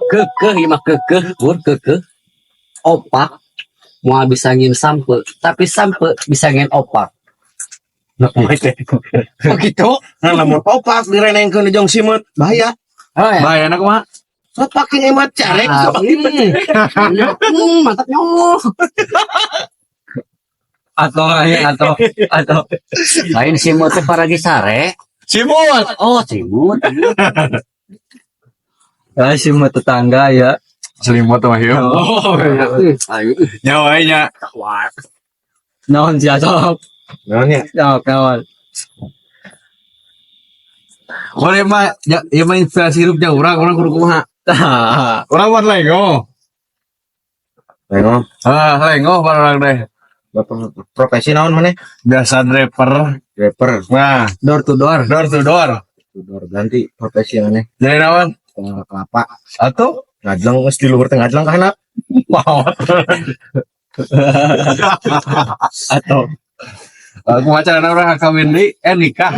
Kekeh imah kekeh pur kekeh opak mau bisa ngin sampe tapi sampe bisa ngin opak. Nah, Begitu. nah lamun opak direnengkeun jeung simut bahaya. Oh ya. Bahaya anak mah. Sok pakai emat carek. Mantap nyoh. Atau lain simut teh paragi sare. Simut. Oh, simut. Simut tetangga ya. Selimut mah ya. Ayo. Nyawa nya. Naon sih asal. Naon ya? Kawan. Kalau mah ya mah inspirasi hidup jeung urang kudu kumaha. Urang mah lengo. Lengo. Lengo barang deh. Profesi naon maneh? Biasa driver. Nah, Door to door. door to door. Ganti profesi maneh Jadi naon? kelapa Atuh ngajlang geus di luhur teh ngajlang ka handap mau. Atau Aku maca orang kawin deui nikah.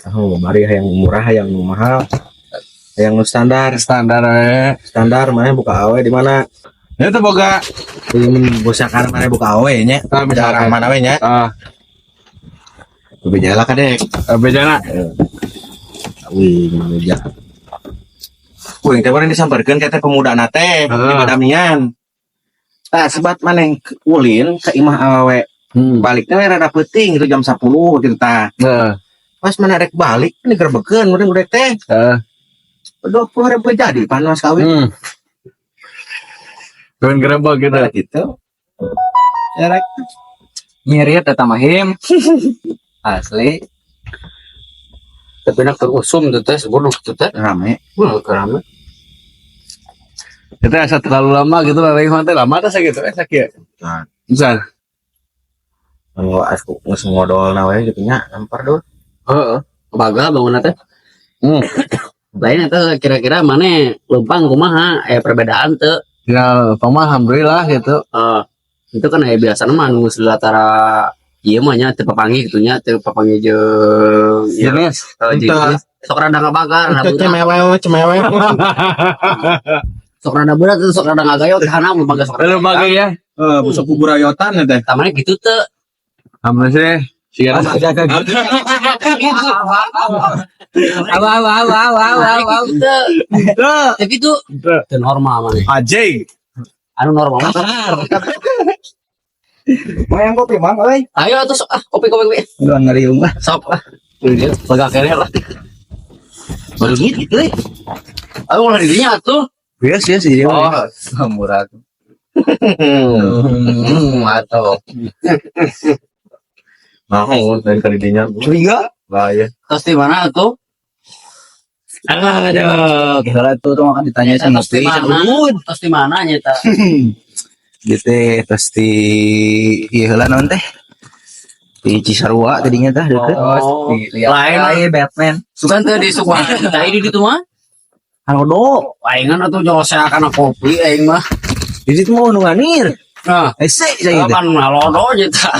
oh mari yang murah yang mahal yang standar Standar maneh buka awe di mana Ya teh boga ingin bosakar maneh buka awe nya misalkan mana we nya bejala kadek bejana. wih meja kuing teh bareng disamperkeun ka teh pemuda teh di badamian tah sebat maneh ulin ka imah awewe baliknya rada peuting itu jam 10 gitu tah pas mana rek balik ini gerbekeun urang udah teh 20.000 jadi panas kawin Kawin gerebek gitu. gitu ya rek ngirit eta mahim. Asli. Tapi nak terusum tuh teh sebelum tuh teh. rame Kerame. Itu asa terlalu lama gitu lah teh lama teh sakitu sakit. nah Misal. kalau aku geus ngodol na we gitu nya nampar dul Heeh. Baga bangun teh. Lain itu kira-kira mana lempang kumaha perbedaan tuh. Ya, pamah alhamdulillah gitu. Itu kan biasa mah nu latara ieu mah nya teu papangi gitu nya teu papangi jeung Jenis. jenis sok rada ngabakar cemewe sok rada berat sok rada ngagayo teh hana lembaga sok rada Lembaga ya. busuk buburayotan teh tamane gitu teu Alhamdulillah sih. Siga tapi itu teu normal mah Ajay. anu normal mah yang kopi mang euy ayo atuh sok kopi udah ngariung lah sok lega kere lah baru gitu euy ayo ulah didinya atuh bias sih dia Murah. atau mau dan kadidinya curiga bahaya terus di mana tuh Aduh, kira itu tuh akan ditanya sama terus di mana terus di mana nyata gitu terus di ieu heula naon teh di Cisarua tadinya tah deket lain Batman. sukan teh di suka teh di ditu mah halodo aingan atuh jose kana kopi aing mah di situ mau nu nganir nah ese saya kan halodo nyata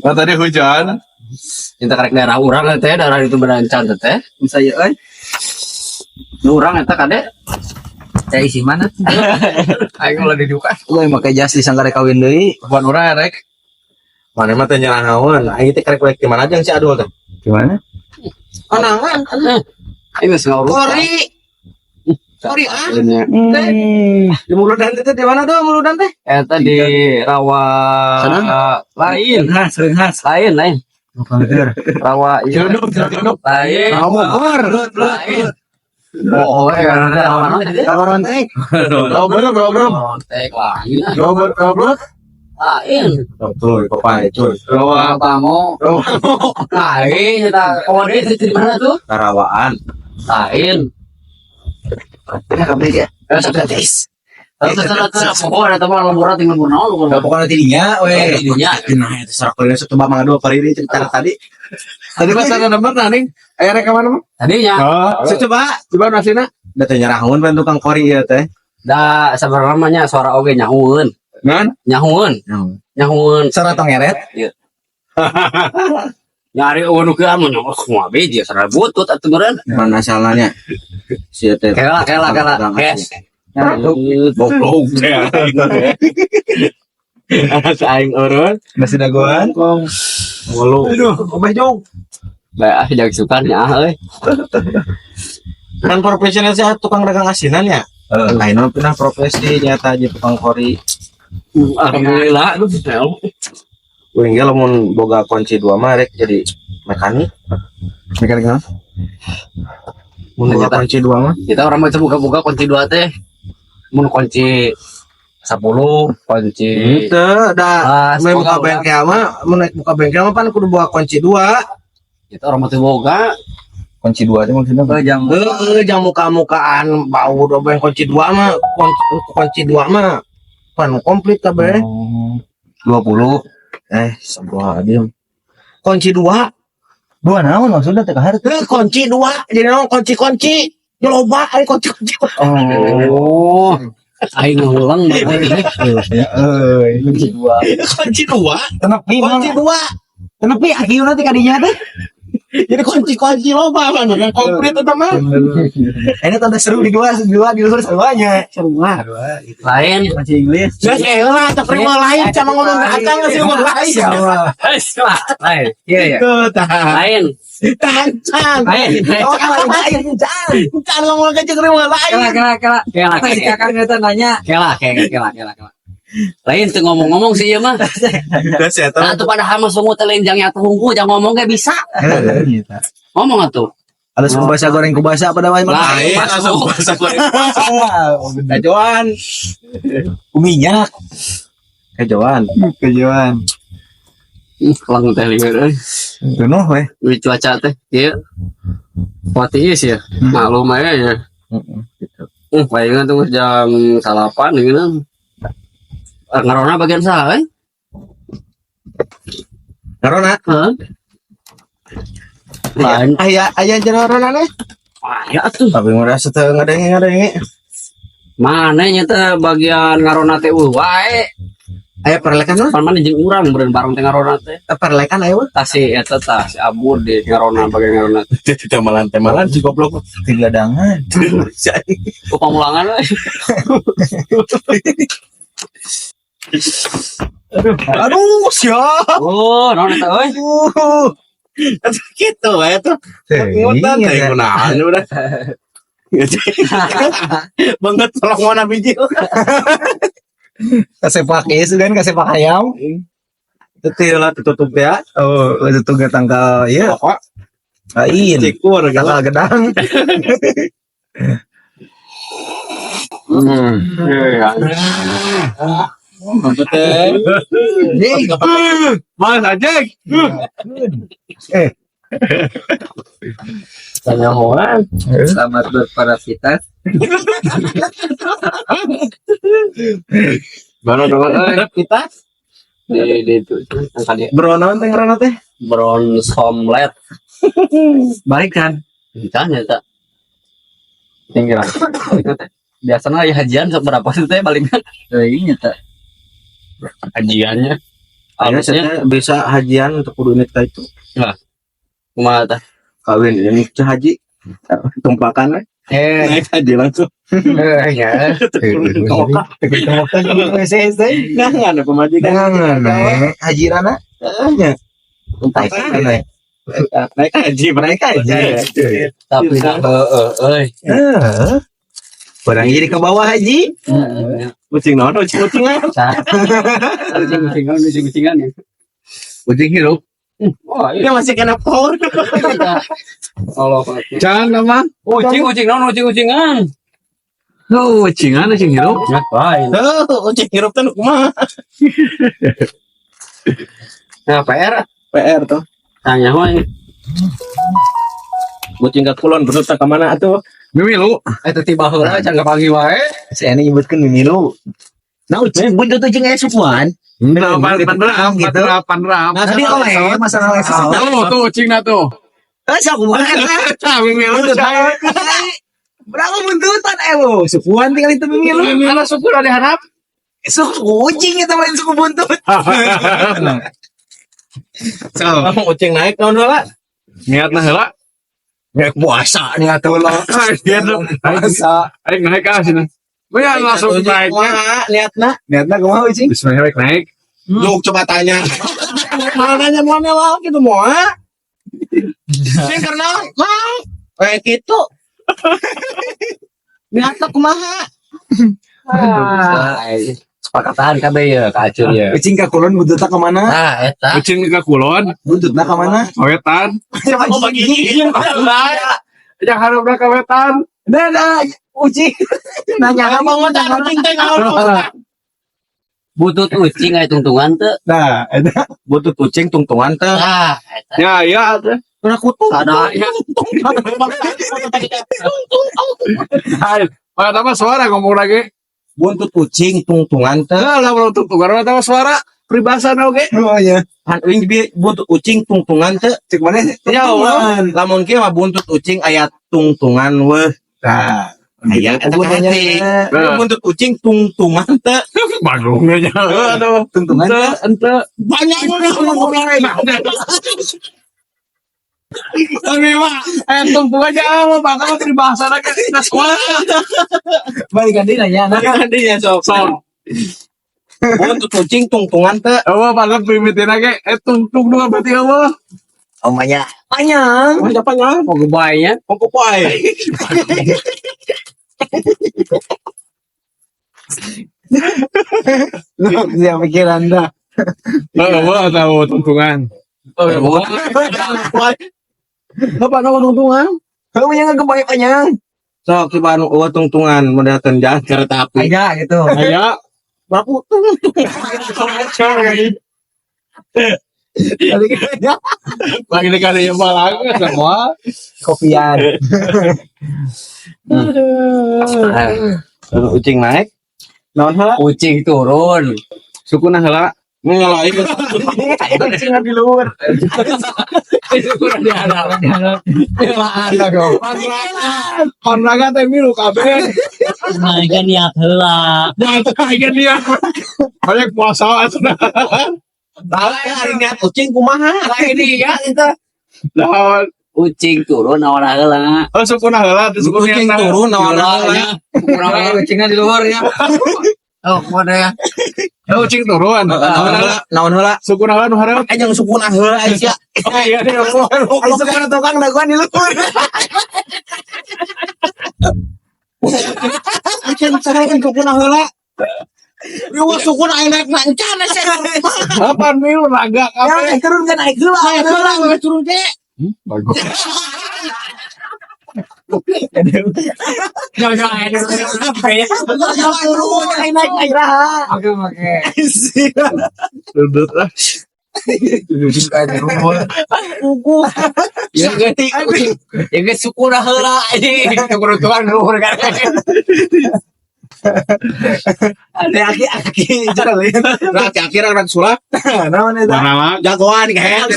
Oh, tadi hujan. nyata karek daerah urang teh daerah itu berancan teh Saya euy. urang eta kade Saya isi mana? aing ulah diduka euy make jas disangka rek kawin deui Bukan urang rek. mana mah teh nyerah naon aing teh karek di mana jeung si Adul teh Gimana? anangan aing geus ngawur Sorry di Muludan teh di mana tuh Muludan teh? eta di rawa lain Sering khas. lain rawa ieu lain Bogor. lain oh rawa mana teh Kabaran teh. Bro. teh lain Goblok. lain Tuh, papai cuy. rawa pamo lain eta kode di mana tuh Karawaan. lain Ya kabeh dia. gratis terus pokoknya ada teman lemburan tinggal naon lu Pokoknya tidinya we. tidinya. Nah, itu serak kalian coba mangado pariri cerita tadi. Tadi pas ada nomor nih. Aya rek mana mah? tadinya Oh, coba nasina. Da teh nyarahun ban tukang kori ieu teh. da sabar namanya suara oge nyahueun Ngan? nyahueun Nah, nyahueun cara tong ngeret. Nyari anu ke anu semua beji sareng butut atuh meureun. Mana asalnya? Si teh. Kela. Yes. Goblok teh. Aing urun. Masih dagoan. Ngulu. Aduh, obah jong. Bae jangan sukan ya euy. Kan profesional sih tukang dagang asinan ya. Lain pernah profesi nyata aja tukang kori. Alhamdulillah aduh sel. Uing ge lamun boga kunci 2 mah rek jadi mekanik. Mekanik naon? Mun boga kunci 2 mah Kita orang macam buka-buka kunci 2 teh. Mun kunci 10, kunci teu da Mas, mun buka boga. bengkel mah mun naik buka bengkel mah pan kudu boga kunci 2. kita orang macam boga. Kunci 2 teh maksudnya jang. Jang muka-mukaan bau dobeng kunci 2 mah kunci 2 mah pan komplit kabeh. 20. Sebuah adieu. Kunci 2. 2 naon maksudnya teh kahar. Kunci 2 jadi naon kunci-kunci. Loba ari kunci-kunci. Oh. Aing ngulang Kunci 2. Kunci 2. Tenepi Kunci 2. Tenepi akieu nanti kadinya teh. Jadi kunci-kunci loba mana yang komplit itu mah. Ini tanda seru di luar semuanya. Semua. lain. Kunci Inggris. Geus lah tak terima lain sama ngomong ke akang geus ngomong lain. Lain. Iya ya. Lain. Tahan. Lain. Oh lain. Can ngomong ke terima lain. Kela. Kakak ngeta nanya. Kela. Lain tuh ngomong-ngomong sih ya mah. Geus ya Nah tuh pada hama sungut telenjang ya tunggu jangan ngomong kayak bisa. Ngomong atuh. Ada suku bahasa goreng kubasa apa namanya? Lain langsung bahasa goreng. Kajoan. Minyak. Kajoan. Kejuan. Kelang teh lieur euy. Tunuh weh. Wi cuaca teh ieu. Pati sih ya. Maklum aja ya. Bayangan tuh jam 8 gitu. Ngarona bagian saha kan? Karena Heeh. Lain. aya jarona nih. Ya tuh. Tapi merasa teu ngadenge. Mana nya teh bagian ngarona teh wae. Aya perlekan mah? Pan mana jeung urang beureun bareng teh ngarona teh. Perlekan aya mah? Tasi eta tah si abur di ngarona bagian ngarona teh. Temalan si goblok. Tigadangan. Ku pamulangan we. Aduh, siap. Oh, naon eta euy? Gitu ya tuh. Ngutan teh kunaon udah. Banget tolong mana biji. Kasepak ieu kan kasepak ayam. Teu lah tutup ya. Oh, itu tuh tanggal ieu. Kok Ain. cikur Tanggal gedang. Betul. Mas Ajeng. Tanya orang. Selamat berparasitas. Baru dong kita Di itu yang tadi beronan teh ngaranna teh. bronze omelet. Balik kan? Ditanya tak. Tinggal. Biasanya ya hajian seberapa sih teh palingan Ini tak. hajiannya. Harusnya Harusnya bisa hajian untuk kudu nikah itu. kumaha teh? Kawin ini haji. Tumpakan we. Naik haji langsung. Ya. Ngan ada pemajikan. Haji Rana. Tumpakan naik haji mereka aja. Tapi euy. Barang jadi ke bawah haji. Kucing naon kucingan. Kucing-kucingan ya. Kucing hirup. Oh, Dia masih kena power. Allah. Jangan nama. Kucing naon kucing-kucingan. Oh, kucingan kucing hirup. Ngapain? Kucing hirup teh kumaha? Nah, PR PR tuh. tanya wae. Kucing ka kulon bener ka mana atuh? Mimilu. Eta tiba heula can pagi wae. Saya ini nyebutkan mimilu. Nah, ucing buntut ucing aya sukuan. 8 gitu. 8 ram. Nah, tadi oleh masalah oleh Oh, tuh cing na tuh. Sukuan. Mimilu Berapa buntutan lo? Sukuan tinggal itu mimilu. Mimilu suku ada harap. Suku kucing itu lain suku buntut. So, Ucing naik naon heula? niatna heula. Nggak puasa nih atuh lo. Puasa. Aing naik ka sini. Banyak langsung naik. Lihatna. Niatna kumaha cing? Bismillah naik. Lu coba tanya. Mananya mana lah gitu mau Sing karena mau kayak gitu. Lihatna kumaha? Sepakatan kabeh ya kacur ya. Cing ka kulon bututna ka mana? Nah, eta. Kucing ke kulon, Bututna ka mana? wetan. Oh begini. Yang harapna ke wetan. Nah, ucing. Nanya Apa mau tak ucing teh naon? Butut ucing aya tungtungan teu. Nah, eta Butut kucing tungtungan teh. Nah, eta. Ya, iya atuh. Pernah kutu. Ada ya. Hai, mana mah suara ngomong lagi. Buntut kucing tungtungan teh. Lah lah untuk tukar mah suara peribasan oge. oh ya. Han euing bi buntut kucing tungtungan teh. Cek mana? Ya Allah, lamun kieu mah buntut kucing aya tungtungan weh. Nah, Aya eta kucing. Buntut kucing tungtungan teh. Bagongnya aduh. tuntungan Ente. Banyak Tapi mah tungtung aja mah bakal peribahasa lagi kita sekolah. balik kan nanya. Nah, Dia sok. Buntut kucing tungtungan teh. Allah bakal primitin lagi. Tungtung dua berarti Allah. omanya. Panjang. Wah, apanya? Pogo bae Pokok pae. Siapa pikiran dah. Allah tahu tungtungan. Apa nama tungtungan? Kamu yang kebanyakan panjang. Sok coba anu eueuh tungtungan model jalan kereta api. Aja gitu. Aya. Bapu Lagi dikasih yang malang semua. Kopian. Ucing naik. Naon heula? Kucing turun. Sukuna heula. Ngalain. Kucing di luar. Konraga teh milu kabeh. Mereka niat heula. Jangan kaget dia. Banyak puasa atuh. Hari niat kucing kumaha? Lagi dia itu. Nah, Kucing turun naon heula. oh sukuna heula teh sukuna Kucing turun naon heula? Kurang kucingnya di luar ya. Oh, mana ya? Kucing turun. Naon heula? Sukuna heula nu hareup. Jeung sukuna heula aya. Oh iya dia. Kalau sekarang tukang daguan di luar. Acan carain sukuna heula. Yo sukuna aya naik nancan saya. Apaan milu naga kabeh. Yang turun kan naik heula. Aya heula turun teh. Bagus. Dudut lah. Ya geuti kucing. Ya geus sukuna heula ini. Keberuntungan luhur kan. Ada aki-aki jalan. Laki-laki rada sulap. Namanya itu. Mana Jagoan kayak.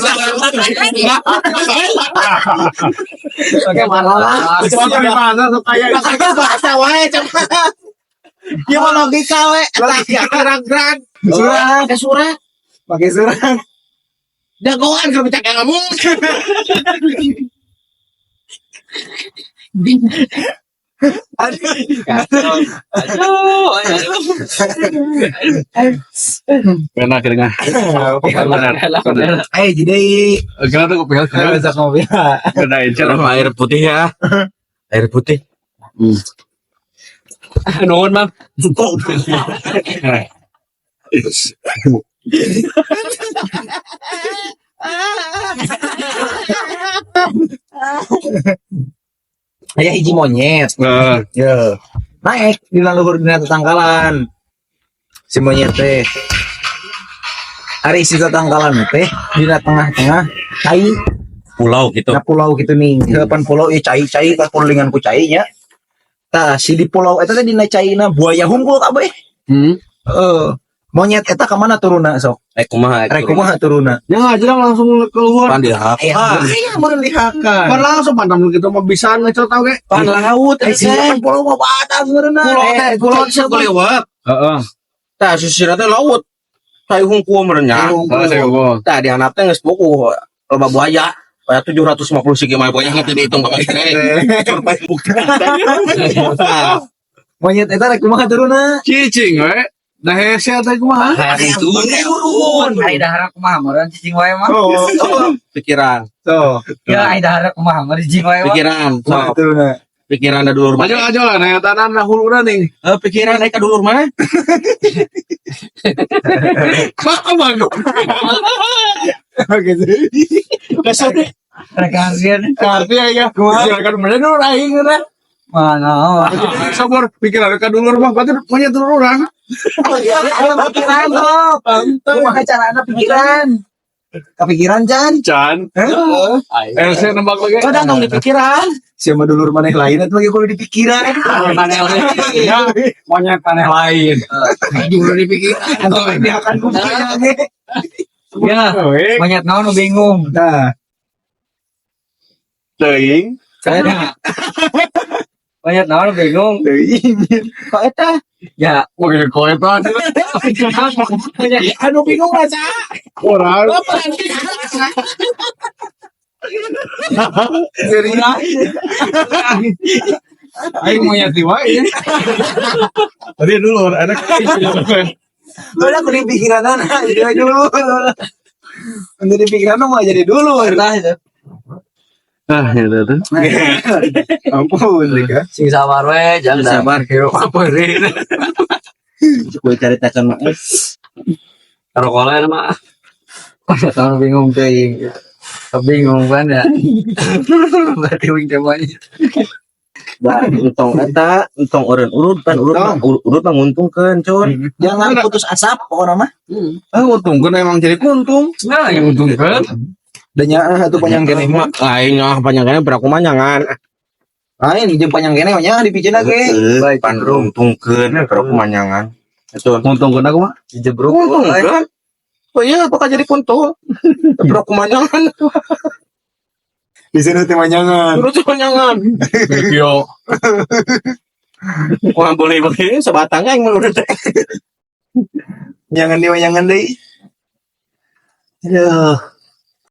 Oke, malah. bahasa supaya Bahasa wae cenah. Ya mah logika we. Laki-laki rag-rag. Surat. Ada surat. Pakai surat. Jagoan kalau bisa kayak ngomong. pernah keringan. Jadi Kira tuh kupil. bisa ngopi. Kena incer Sama air putih ya. Air putih. Nuhun, Mam. Aya hiji monyet. Ya. Naik di luhur dina tetangkalan. Si monyet teh. Hari isi tetangkalan teh dina tengah-tengah cai. Pulau gitu. Nah pulau gitu nih. Ke depan pulau cai-cai kan pulingan ku cai nya. Tah si di pulau eta teh dina caina buaya hungkul kabeh. Monyet eta ka mana turuna sok? Kumaha? Rek kumaha turuna? Ya aja langsung keluar. Pan dihap. Iya mun lihakan. Kan langsung pandang kita mau bisa ngecel tau ge. Pan laut. Si depan pulau mah batas meureuna. Pulau teh pulau bisa kelewat. Heeh. Tah susira teh laut. Saya hungku merenya. Saya gua. Tah di handap teh geus buku loba buaya. Kayak 750 segi mah buaya nanti dihitung Bapak teh. Sampai bukti. Monyet eta rek kumaha turunna? Cicing we. Dah hese teh kumaha? Turun. Ai dahar kumaha meureun cicing wae mah. Pikiran. Tuh. Ya ai dahar kumaha meureun cicing wae mah. Pikiran. Kumaha turunna? Pikiran da dulur mah. Ajo lah naya tanan na huluna nih. Pikiran ka dulur mah. Mak abang. Rekasian Karti ya. Kumaha kan bener nu aing na. mana. Sabar pikiran ka dulur mah berarti punya dulur urang. Pikiran sob. Kumaha carana pikiran? Kepikiran Can? Can. Saya nembak lagi. Kadang dong di pikiran. Siapa dulur maneh lain atuh lagi kudu di pikiran. Panel monyet panel lain. Dulu dipikiran. Dia akan kumaha ge. Ya, monyet naon nu bingung. Nah, Teuing. Monyet naon nu bingung. teuing. Kok eta? Ya, Oke, koetan. Anu bingung aja. Orang. Jadi Aing monyet di wae. Tadi dulur anak. udah aku di pikiran anak jadi dulu. Untuk di pikiran mah jadi dulu. Ah, ya tuh. Ampun, Dika. sing sabar we, jangan Sabar. hirup apa ini. Gue caritakeun mah. Karo kolen mah. Monyet naon nu bingung teuing. Kebingung kan ya. Berarti wing teh monyet. Da entong eta, entong eureun urut pan urut mah nguntungkeun, Cun. Jangan putus asa pokoknya mah. Untungkeun emang jadi kuntung. Nah, yang untungkeun. Dan nya atuh panjang kene mah. Aing mah panjangnya beraku manyangan. Lain jeung panjang kene nya dipicena ge. Baik, Pan untungkeun beraku manyangan. Itu Untungkeun aku mah. dijebruk. untungkeun. Oh iya, bakal jadi kuntung. Beraku manyangan. Di sana teh manjangan. Terus manyangan. Yo. Wah, boleh sebatang aing mah urut teh. Jangan deui. Ya.